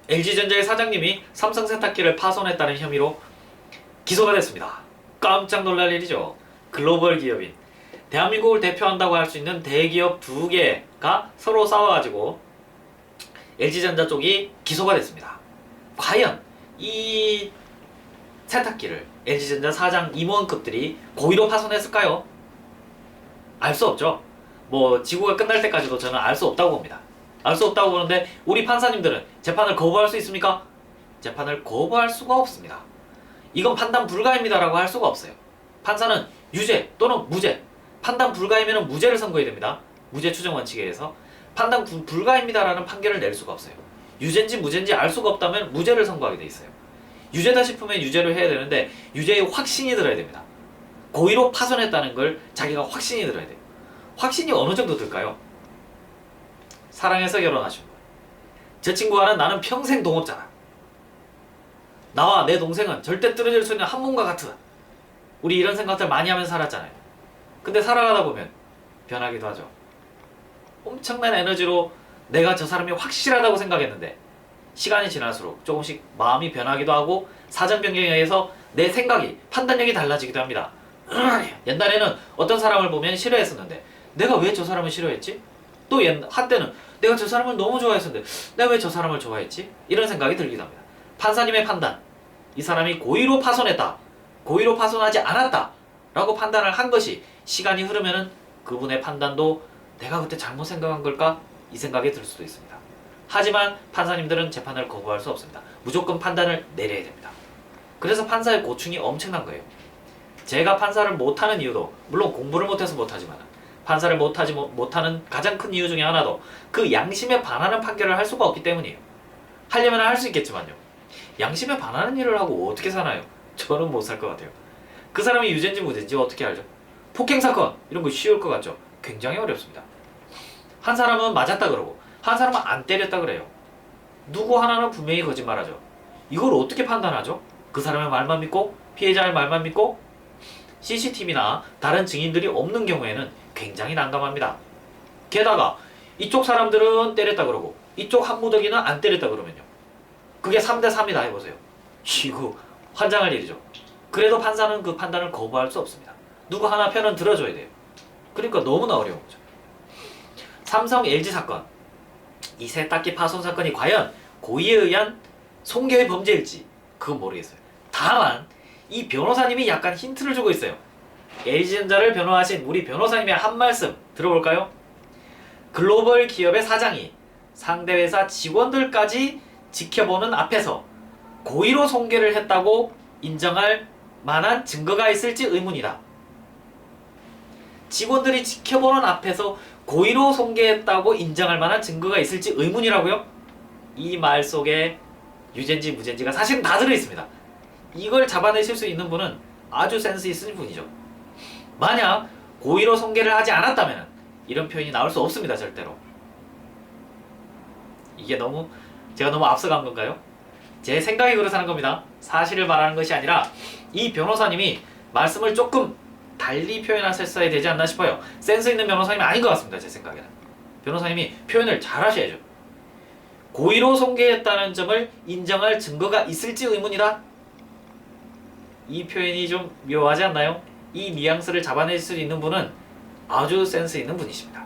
LG전자의 사장님이 삼성 세탁기를 파손했다는 혐의로 기소가 됐습니다. 깜짝 놀랄 일이죠. 글로벌 기업인 대한민국을 대표한다고 할 수 있는 대기업 두 개가 서로 싸워가지고 LG전자 쪽이 기소가 됐습니다. 과연 이 세탁기를 LG전자 사장 임원급들이 고의로 파손했을까요? 알 수 없죠. 뭐 지구가 끝날 때까지도 저는 알 수 없다고 봅니다. 알 수 없다고 보는데 우리 판사님들은 재판을 거부할 수 있습니까? 재판을 거부할 수가 없습니다. 이건 판단 불가입니다라고 할 수가 없어요. 판사는 유죄 또는 무죄, 판단 불가이면 무죄를 선고해야 됩니다. 무죄 추정 원칙에 의해서 판단 불가입니다라는 판결을 낼 수가 없어요. 유죄인지 무죄인지 알 수가 없다면 무죄를 선고하게 돼 있어요. 유죄다 싶으면 유죄를 해야 되는데 유죄의 확신이 들어야 됩니다. 고의로 파손했다는 걸 자기가 확신이 들어야 돼요. 확신이 어느 정도 들까요? 사랑해서 결혼하신 분. 저 친구와는 나는 평생 동업자다. 나와 내 동생은 절대 떨어질 수 있는 한 몸과 같으다. 우리 이런 생각들 많이 하면서 살았잖아요. 근데 살아가다 보면 변하기도 하죠. 엄청난 에너지로 내가 저 사람이 확실하다고 생각했는데 시간이 지날수록 조금씩 마음이 변하기도 하고 사정 변경에 의해서 내 생각이, 판단력이 달라지기도 합니다. 옛날에는 어떤 사람을 보면 싫어했었는데 내가 왜 저 사람을 싫어했지? 또 한때는 내가 저 사람을 너무 좋아했었는데 내가 왜 저 사람을 좋아했지? 이런 생각이 들기도 합니다. 판사님의 판단, 이 사람이 고의로 파손했다, 고의로 파손하지 않았다 라고 판단을 한 것이 시간이 흐르면은 그분의 판단도 내가 그때 잘못 생각한 걸까? 이 생각이 들 수도 있습니다. 하지만 판사님들은 재판을 거부할 수 없습니다. 무조건 판단을 내려야 됩니다. 그래서 판사의 고충이 엄청난 거예요. 제가 판사를 못하는 이유도 물론 공부를 못해서 못하지만 판사를 못하는 가장 큰 이유 중에 하나도 그 양심에 반하는 판결을 할 수가 없기 때문이에요. 하려면 할 수 있겠지만요. 양심에 반하는 일을 하고 어떻게 사나요? 저는 못 살 것 같아요. 그 사람이 유죄인지 무죄인지 어떻게 알죠? 폭행사건 이런 거 쉬울 것 같죠? 굉장히 어렵습니다. 한 사람은 맞았다 그러고 한 사람은 안 때렸다 그래요. 누구 하나는 분명히 거짓말하죠. 이걸 어떻게 판단하죠? 그 사람의 말만 믿고 피해자의 말만 믿고 CCTV나 다른 증인들이 없는 경우에는 굉장히 난감합니다. 게다가 이쪽 사람들은 때렸다 그러고 이쪽 한 무더기는 안 때렸다 그러면요. 그게 3대3이다 해보세요. 이거 환장할 일이죠. 그래도 판사는 그 판단을 거부할 수 없습니다. 누구 하나 편은 들어줘야 돼요. 그러니까 너무나 어려운 거죠. 삼성 LG 사건, 이 세탁기 파손 사건이 과연 고의에 의한 손괴의 범죄일지 그건 모르겠어요. 다만 이 변호사님이 약간 힌트를 주고 있어요. LG전자를 변호하신 우리 변호사님의 한 말씀 들어볼까요? 글로벌 기업의 사장이 상대 회사 직원들까지 지켜보는 앞에서 고의로 손괴를 했다고 인정할 만한 증거가 있을지 의문이다. 직원들이 지켜보는 앞에서 고의로 손괴했다고 인정할 만한 증거가 있을지 의문이라고요? 이 말 속에 유죄인지 무죄인지가 사실은 다 들어있습니다. 이걸 잡아내실 수 있는 분은 아주 센스 있으신 분이죠. 만약 고의로 손괴를 하지 않았다면 이런 표현이 나올 수 없습니다. 절대로. 이게 제가 너무 앞서간 건가요? 제 생각이 그렇다는 하는 겁니다. 사실을 말하는 것이 아니라 이 변호사님이 말씀을 조금 달리 표현하셨어야 되지 않나 싶어요. 센스 있는 변호사님이 아닌 것 같습니다. 제 생각에는. 변호사님이 표현을 잘 하셔야죠. 고의로 손괴했다는 점을 인정할 증거가 있을지 의문이다. 이 표현이 좀 묘하지 않나요? 이 뉘앙스를 잡아낼 수 있는 분은 아주 센스 있는 분이십니다.